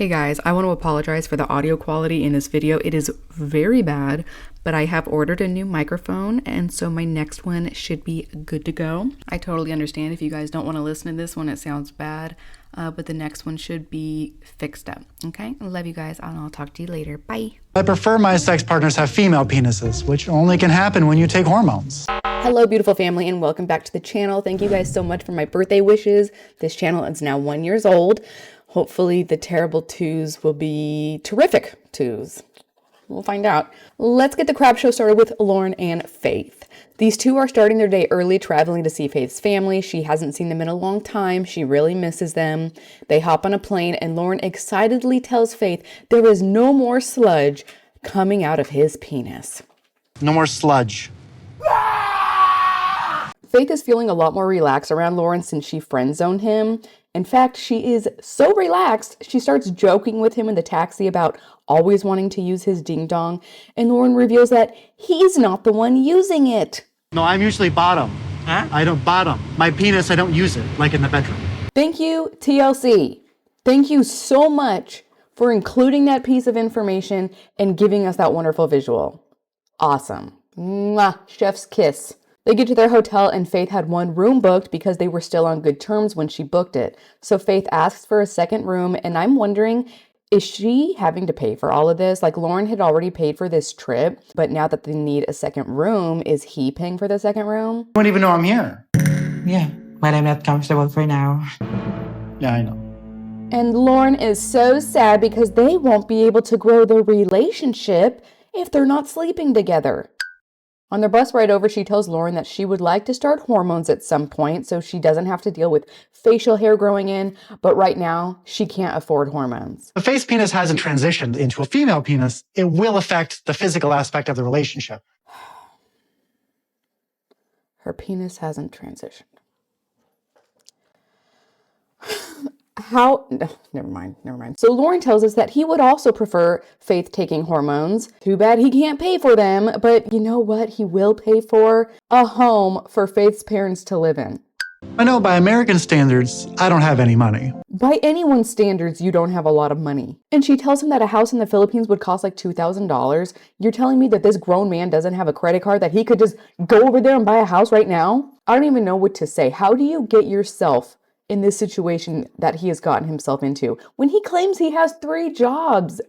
Hey guys, I want to apologize for the audio quality in this video. It is very bad, but I have ordered a new microphone, and so my next one should be good to go. I totally understand if you guys don't want to listen to this one, it sounds bad, but the next one should be fixed up, okay? I love you guys, and I'll talk to you later. Bye. I prefer my sex partners have female penises, which only can happen when you take hormones. Hello, beautiful family, and welcome back to the channel. Thank you guys so much for my birthday wishes. This channel is now 1 year old. Hopefully the terrible twos will be terrific twos. We'll find out. Let's get the crap show started with Loren and Faith. These two are starting their day early, traveling to see Faith's family. She hasn't seen them in a long time. She really misses them. They hop on a plane, and Loren excitedly tells Faith there is no more sludge coming out of his penis. No more sludge. Faith is feeling a lot more relaxed around Loren since she friend-zoned him. In fact, she is so relaxed, she starts joking with him in the taxi about always wanting to use his ding-dong, and Loren reveals that he's not the one using it. No, I'm usually bottom. Huh? I don't bottom. My penis, I don't use it, like in the bedroom. Thank you, TLC. Thank you so much for including that piece of information and giving us that wonderful visual. Awesome. Mwah, chef's kiss. They get to their hotel, and Faith had one room booked because they were still on good terms when she booked it. So Faith asks for a second room, and I'm wondering, is she having to pay for all of this? Like, Loren had already paid for this trip, but now that they need a second room, is he paying for the second room? You don't even know I'm here. Yeah, but I'm not comfortable for now. Yeah, I know. And Loren is so sad because they won't be able to grow their relationship if they're not sleeping together. On their bus ride over, she tells Loren that she would like to start hormones at some point so she doesn't have to deal with facial hair growing in, but right now, she can't afford hormones. The face penis hasn't transitioned into a female penis. It will affect the physical aspect of the relationship. Her penis hasn't transitioned. Never mind. So Loren tells us that he would also prefer Faith taking hormones. Too bad he can't pay for them, but you know what he will pay for? A home for Faith's parents to live in. I know by American standards, I don't have any money. By anyone's standards, you don't have a lot of money. And she tells him that a house in the Philippines would cost like $2,000. You're telling me that this grown man doesn't have a credit card, that he could just go over there and buy a house right now? I don't even know what to say. How do you get yourself in this situation that he has gotten himself into when he claims he has 3 jobs?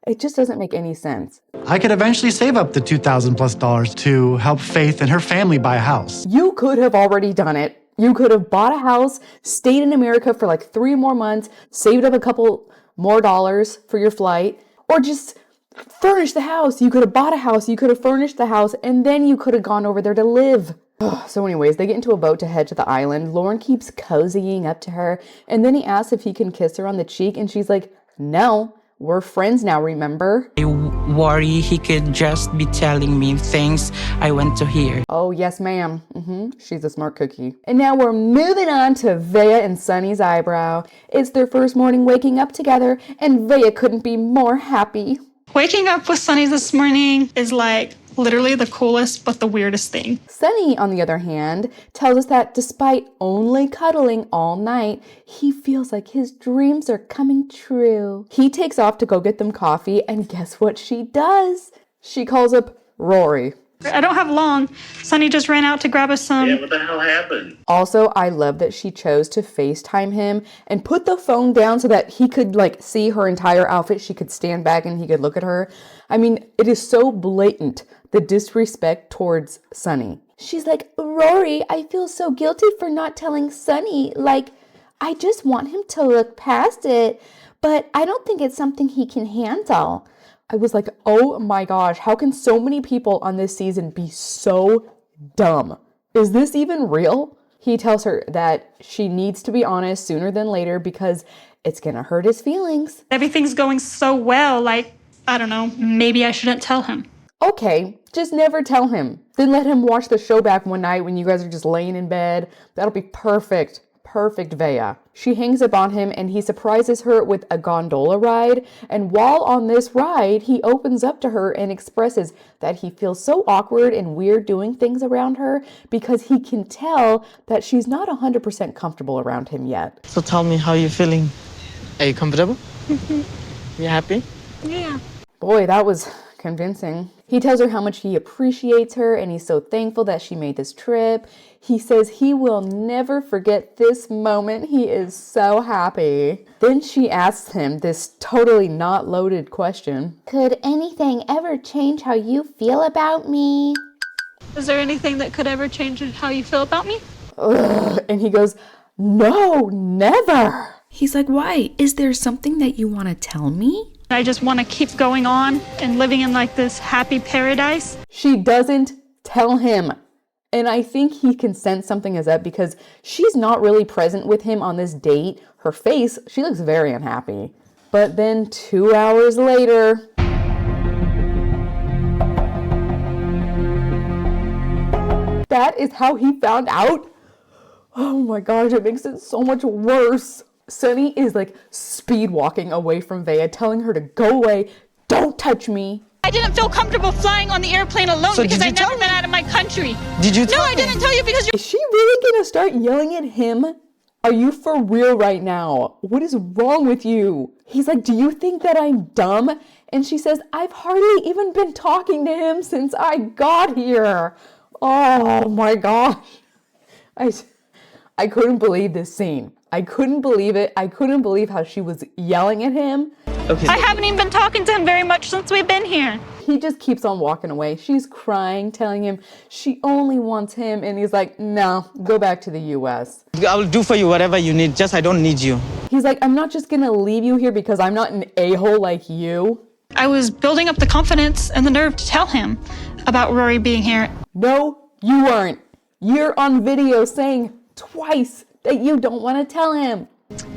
It just doesn't make any sense. I could eventually save up the $2,000+ to help Faith and her family buy a house. You could have already done it. You could have bought a house, stayed in America for like 3 more months, saved up a couple more dollars for your flight, or just furnish the house. You could have bought a house, you could have furnished the house, and then you could have gone over there to live. So anyways, they get into a boat to head to the island. Loren keeps cozying up to her, and then he asks if he can kiss her on the cheek, and she's like, no, we're friends now, remember? I worry he could just be telling me things I want to hear. Oh, yes, ma'am. She's a smart cookie. And now we're moving on to Veah and Sunny's eyebrow. It's their first morning waking up together, and Veah couldn't be more happy. Waking up with Sunny this morning is like literally the coolest but the weirdest thing. Sunny, on the other hand, tells us that despite only cuddling all night, he feels like his dreams are coming true. He takes off to go get them coffee, and guess what she does? She calls up Rory. I don't have long. Sunny just ran out to grab us some. Yeah, what the hell happened? Also, I love that she chose to FaceTime him and put the phone down so that he could see her entire outfit. She could stand back and he could look at her. I mean, it is so blatant, the disrespect towards Sunny. She's like, Rory, I feel so guilty for not telling Sunny. I just want him to look past it, but I don't think it's something he can handle. I was like, oh my gosh, how can so many people on this season be so dumb? Is this even real? He tells her that she needs to be honest sooner than later because it's gonna hurt his feelings. Everything's going so well, I don't know, maybe I shouldn't tell him. Okay, just never tell him. Then let him watch the show back one night when you guys are just laying in bed. That'll be perfect. Perfect Veah. She hangs up on him and he surprises her with a gondola ride. And while on this ride, he opens up to her and expresses that he feels so awkward and weird doing things around her because he can tell that she's not 100% comfortable around him yet. So tell me how you're feeling. Are you comfortable? You happy? Yeah. Boy, that was convincing. He tells her how much he appreciates her and he's so thankful that she made this trip. He says he will never forget this moment. He is so happy. Then she asks him this totally not loaded question. Could anything ever change how you feel about me? Is there anything that could ever change how you feel about me? Ugh. And he goes, no, never. He's like, why? Is there something that you want to tell me? I just want to keep going on and living in like this happy paradise. She doesn't tell him. And I think he can sense something is up because she's not really present with him on this date. Her face, she looks very unhappy. But then 2 hours later, that is how he found out? Oh my gosh, it makes it so much worse. Sunny is like speed walking away from Veah, telling her to go away, don't touch me. I didn't feel comfortable flying on the airplane alone because I've never been out of my country. Did you tell No, I me? didn't tell you because Is she really gonna start yelling at him? Are you for real right now? What is wrong with you? He's like, do you think that I'm dumb? And she says, I've hardly even been talking to him since I got here. Oh my gosh. I couldn't believe this scene. I couldn't believe it. I couldn't believe how she was yelling at him. Okay. I haven't even been talking to him very much since we've been here. He just keeps on walking away. She's crying, telling him she only wants him. And he's like, no, go back to the US. I will do for you whatever you need. Just I don't need you. He's like, I'm not just going to leave you here because I'm not an a-hole like you. I was building up the confidence and the nerve to tell him about Rory being here. No, you weren't. You're on video saying twice that you don't want to tell him.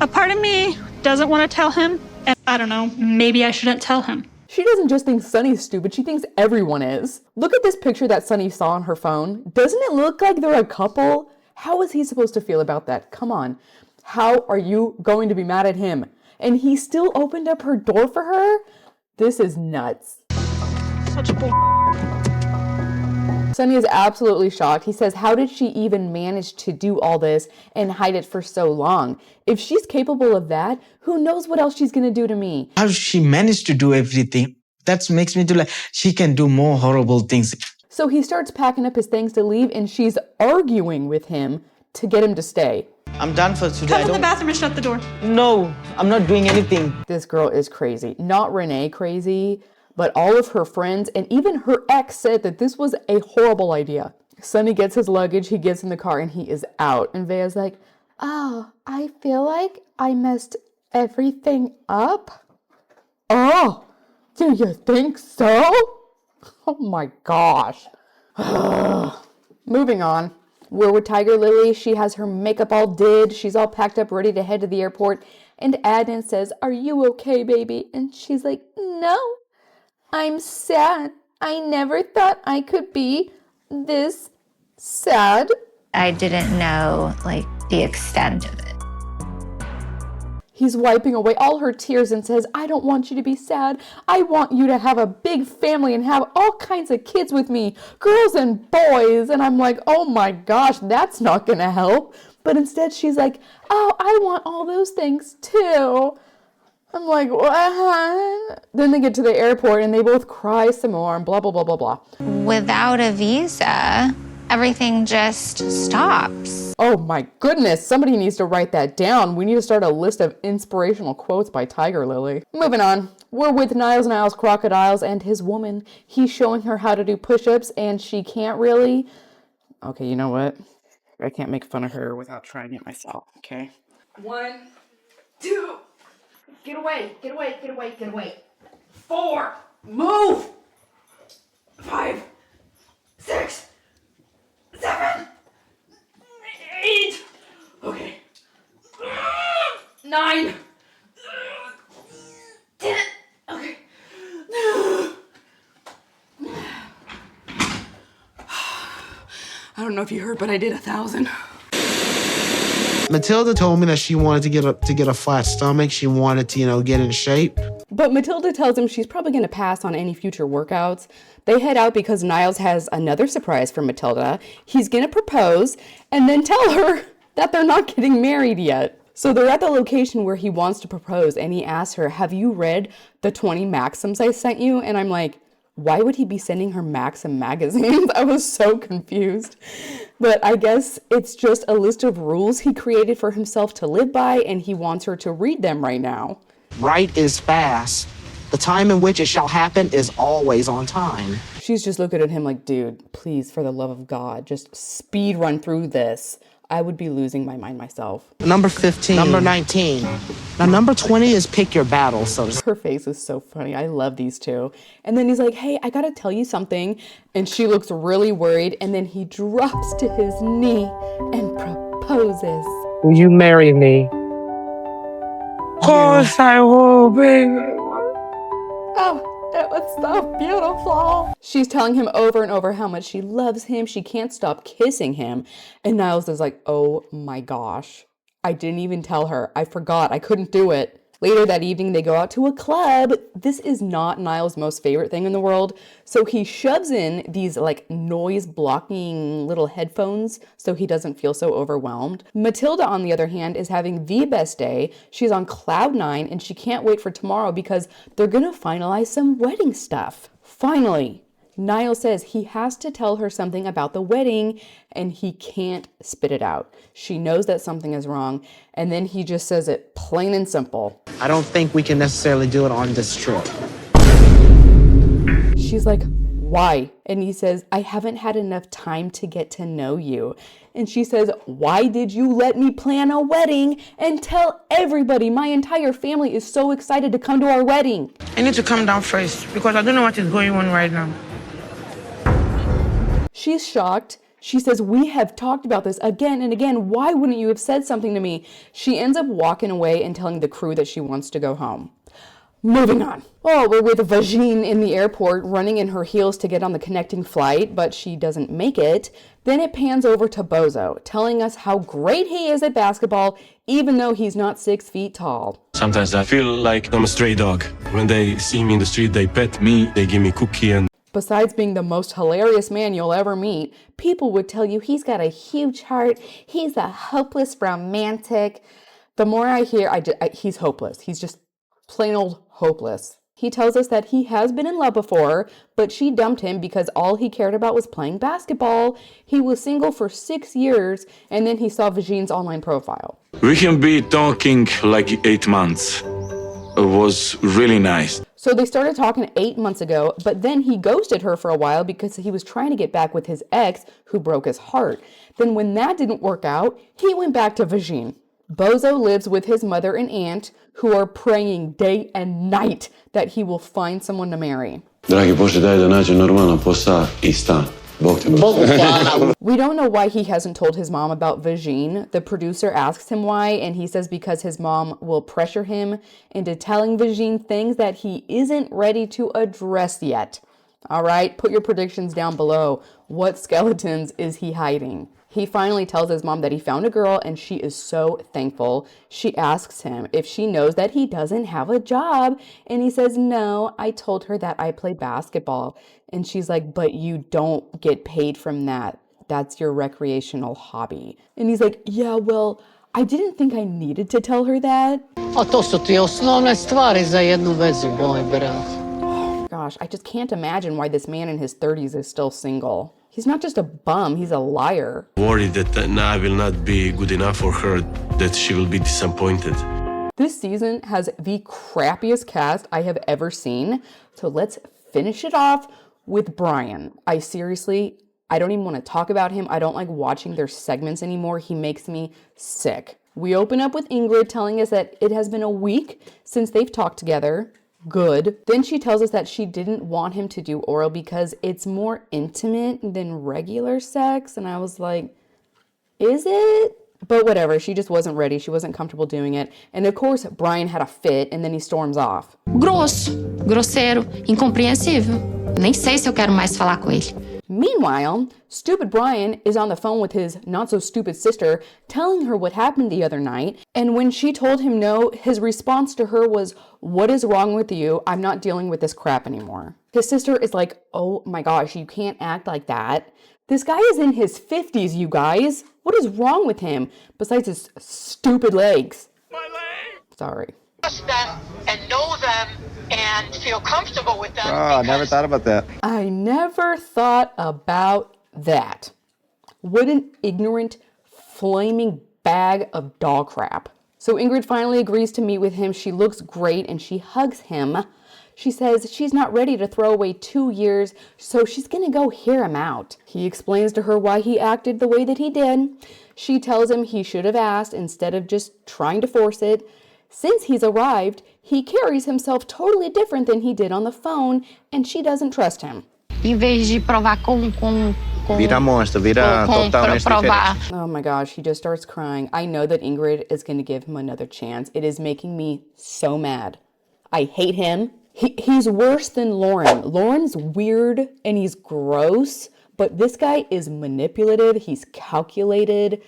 A part of me doesn't want to tell him, and I don't know, maybe I shouldn't tell him. She doesn't just think Sunny's stupid, she thinks everyone is. Look at this picture that Sunny saw on her phone. Doesn't it look like they're a couple? How is he supposed to feel about that? Come on. How are you going to be mad at him? And he still opened up her door for her? This is nuts. Such bull. Sunny is absolutely shocked. He says, how did she even manage to do all this and hide it for so long? If she's capable of that, who knows what else she's going to do to me? How she managed to do everything? That makes me do like she can do more horrible things. So he starts packing up his things to leave and she's arguing with him to get him to stay. I'm done for today. Come in the bathroom and shut the door. No, I'm not doing anything. This girl is crazy. Not Renee crazy, but all of her friends and even her ex said that this was a horrible idea. Sunny gets his luggage, he gets in the car, and he is out. And Veah's like, oh, I feel like I messed everything up. Oh, do you think so? Oh my gosh. Moving on. We're with Tiger Lily. She has her makeup all did. She's all packed up, ready to head to the airport. And Adnan says, are you okay, baby? And she's like, no. I'm sad. I never thought I could be this sad. I didn't know, the extent of it. He's wiping away all her tears and says, I don't want you to be sad. I want you to have a big family and have all kinds of kids with me, girls and boys. And I'm like, oh my gosh, that's not going to help. But instead she's like, oh, I want all those things too. I'm like, what? Then they get to the airport and they both cry some more and blah, blah, blah, blah, blah. Without a visa, everything just stops. Oh my goodness, somebody needs to write that down. We need to start a list of inspirational quotes by Tiger Lily. Moving on. We're with Niles Crocodiles and his woman. He's showing her how to do push-ups and she can't really. Okay, you know what? I can't make fun of her without trying it myself, okay? 1, 2. Get away, get away, get away, get away. 4. Move. 5, 6, 7, 8. Okay. 9. 10. Okay. I don't know if you heard, but I did 1,000. Matilda told me that she wanted to get a flat stomach. She wanted to, get in shape. But Matilda tells him she's probably going to pass on any future workouts. They head out because Niles has another surprise for Matilda. He's going to propose and then tell her that they're not getting married yet. So they're at the location where he wants to propose, and he asks her, have you read the 20 maxims I sent you? And I'm like, why would he be sending her Maxim magazines? I was so confused. But I guess it's just a list of rules he created for himself to live by, and he wants her to read them right now. Right is fast. The time in which it shall happen is always on time. She's just looking at him like, dude, please, for the love of God, just speed run through this. I would be losing my mind myself. Number 15. Number 19. Now, number 20 is pick your battle. So her face is so funny. I love these two. And then he's like, hey, I gotta tell you something. And she looks really worried. And then he drops to his knee and proposes. Will you marry me? Of course I will, baby. Oh, it was so beautiful. She's telling him over and over how much she loves him. She can't stop kissing him. And Niles is like, oh my gosh. I didn't even tell her. I forgot. I couldn't do it. Later that evening, they go out to a club. This is not Niles' most favorite thing in the world. So he shoves in these like noise blocking little headphones so he doesn't feel so overwhelmed. Matilda, on the other hand, is having the best day. She's on cloud 9 and she can't wait for tomorrow because they're gonna finalize some wedding stuff. Finally, Niles says he has to tell her something about the wedding and he can't spit it out. She knows that something is wrong and then he just says it plain and simple. I don't think we can necessarily do it on this trip. She's like, why? And he says, I haven't had enough time to get to know you. And she says, why did you let me plan a wedding and tell everybody? My entire family is so excited to come to our wedding. I need to calm down first because I don't know what is going on right now. She's shocked. She says, we have talked about this again and again. Why wouldn't you have said something to me? She ends up walking away and telling the crew that she wants to go home. Moving on. Oh, we're with Veahs in the airport, running in her heels to get on the connecting flight, but she doesn't make it. Then it pans over to Bozo, telling us how great he is at basketball, even though he's not 6 feet tall. Sometimes I feel like I'm a stray dog. When they see me in the street, they pet me, they give me cookie and... Besides being the most hilarious man you'll ever meet, people would tell you he's got a huge heart, he's a hopeless romantic. The more I hear, he's hopeless. He's just plain old hopeless. He tells us that he has been in love before, but she dumped him because all he cared about was playing basketball. He was single for 6 years, and then he saw Veahs' online profile. We can be talking like 8 months. It was really nice. So they started talking 8 months ago, but then he ghosted her for a while because he was trying to get back with his ex who broke his heart. Then when that didn't work out, he went back to Veahs. Bozo lives with his mother and aunt who are praying day and night that he will find someone to marry. Dragi Bože, daj da nađe normalan posao I stan. Bog te miluje. We don't know why he hasn't told his mom about Veahs. The producer asks him why, and he says because his mom will pressure him into telling Veahs things that he isn't ready to address yet. All right, put your predictions down below. What skeletons is he hiding? He finally tells his mom that he found a girl and she is so thankful. She asks him if she knows that he doesn't have a job. And he says, no, I told her that I play basketball. And she's like, but you don't get paid from that. That's your recreational hobby. And he's like, yeah, well, I didn't think I needed to tell her that. A to su ti osnovne stvari za jednu vezu, moj brat. Gosh, I just can't imagine why this man in his 30s is still single. He's not just a bum, he's a liar. Worried that I will not be good enough for her, that she will be disappointed. This season has the crappiest cast I have ever seen. So let's finish it off with Brian. I don't even want to talk about him. I don't like watching their segments anymore. He makes me sick. We open up with Ingrid telling us that it has been a week since they've talked together. Good. Then she tells us that she didn't want him to do oral because it's more intimate than regular sex. And I was like, is it? But whatever, she just wasn't ready. She wasn't comfortable doing it. And of course, Brian had a fit and then he storms off. Grosso, grosseiro, incompreensível. Nem sei se eu quero mais falar com ele. Meanwhile, stupid Brian is on the phone with his not-so-stupid sister telling her what happened the other night. And when she told him no, his response to her was, what is wrong with you? I'm not dealing with this crap anymore. His sister is like, oh my gosh, you can't act like that. This guy is in his 50s, you guys. What is wrong with him besides his stupid legs? My legs! Sorry. Trust them and know them and feel comfortable with them. Oh, I never thought about that. I never thought about that. What an ignorant, flaming bag of dog crap. So Ingrid finally agrees to meet with him. She looks great and she hugs him. She says she's not ready to throw away 2 years, so she's gonna go hear him out. He explains to her why he acted the way that he did. She tells him he should have asked instead of just trying to force it. Since he's arrived, he carries himself totally different than he did on the phone, and she doesn't trust him. Em vez de provar com Vira monstro, vira totalmente diferente. Oh my gosh, he just starts crying. I know that Ingrid is going to give him another chance. It is making me so mad. I hate him. He's worse than Loren. Loren's weird and he's gross, but this guy is manipulative. He's calculated.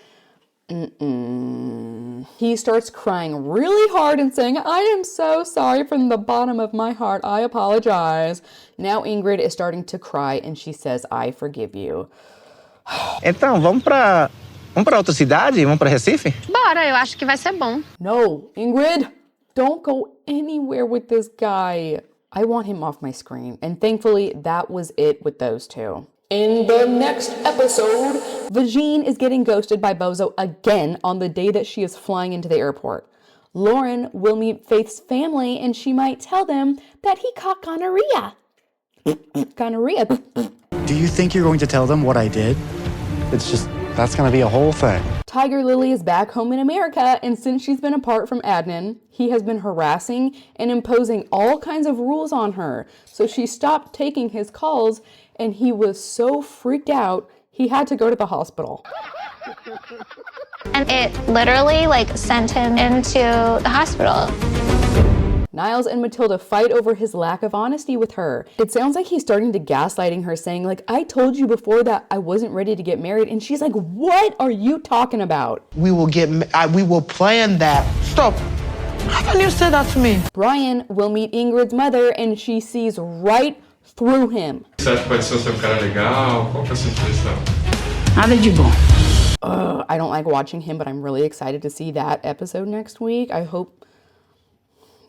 He starts crying really hard and saying, I am so sorry from the bottom of my heart. I apologize. Now Ingrid is starting to cry and she says, I forgive you. Então, vamos pra outra cidade? Vamos pra Recife? Bora, eu acho que vai ser bom. No, Ingrid, don't go anywhere with this guy. I want him off my screen. And thankfully, that was it with those two. In the next episode, Veahs is getting ghosted by Bozo again on the day that she is flying into the airport. Loren will meet Faith's family and she might tell them that he caught gonorrhea. Gonorrhea. Do you think you're going to tell them what I did? That's going to be a whole thing. Tiger Lily is back home in America, and since she's been apart from Adnan, he has been harassing and imposing all kinds of rules on her. So she stopped taking his calls, and he was so freaked out, he had to go to the hospital. And it literally sent him into the hospital. Niles and Matilda fight over his lack of honesty with her. It sounds like he's starting to gaslighting her, saying I told you before that I wasn't ready to get married. And she's like, what are you talking about? We will plan that. Stop. How can you say that to me? Brian will meet Ingrid's mother and she sees right through him. Nada de bom. I don't like watching him, but I'm really excited to see that episode next week. I hope...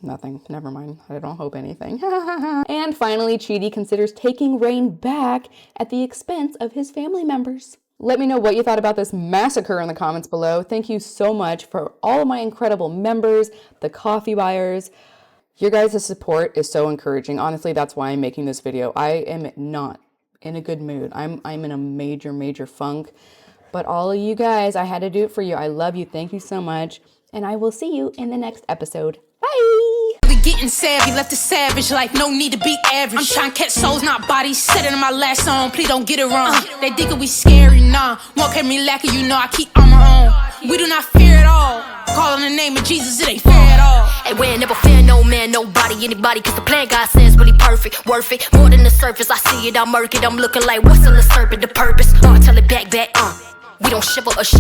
Nothing. Never mind. I don't hope anything. And finally, Chidi considers taking Rain back at the expense of his family members. Let me know what you thought about this massacre in the comments below. Thank you so much for all of my incredible members, the coffee buyers. Your guys' support is so encouraging. Honestly, that's why I'm making this video. I am not in a good mood. I'm in a major funk. But all of you guys, I had to do it for you. I love you. Thank you so much. And I will see you in the next episode. Bye! We getting savvy, left a savage life, no need to be average. I'm trying to catch souls, not bodies. Said it in my last song, please don't get it wrong. They think we scary, nah. Won't catch me lacking, you know I keep on my own. We do not fear at all. Call on the name of Jesus, it ain't fair at all. Hey, we ain't never fear no man, nobody, anybody. Cause the plan God says really perfect, worth it. More than the surface, I see it, I'm murky. I'm looking like what's in the serpent, the purpose. Tell it back, we don't shiver or shake.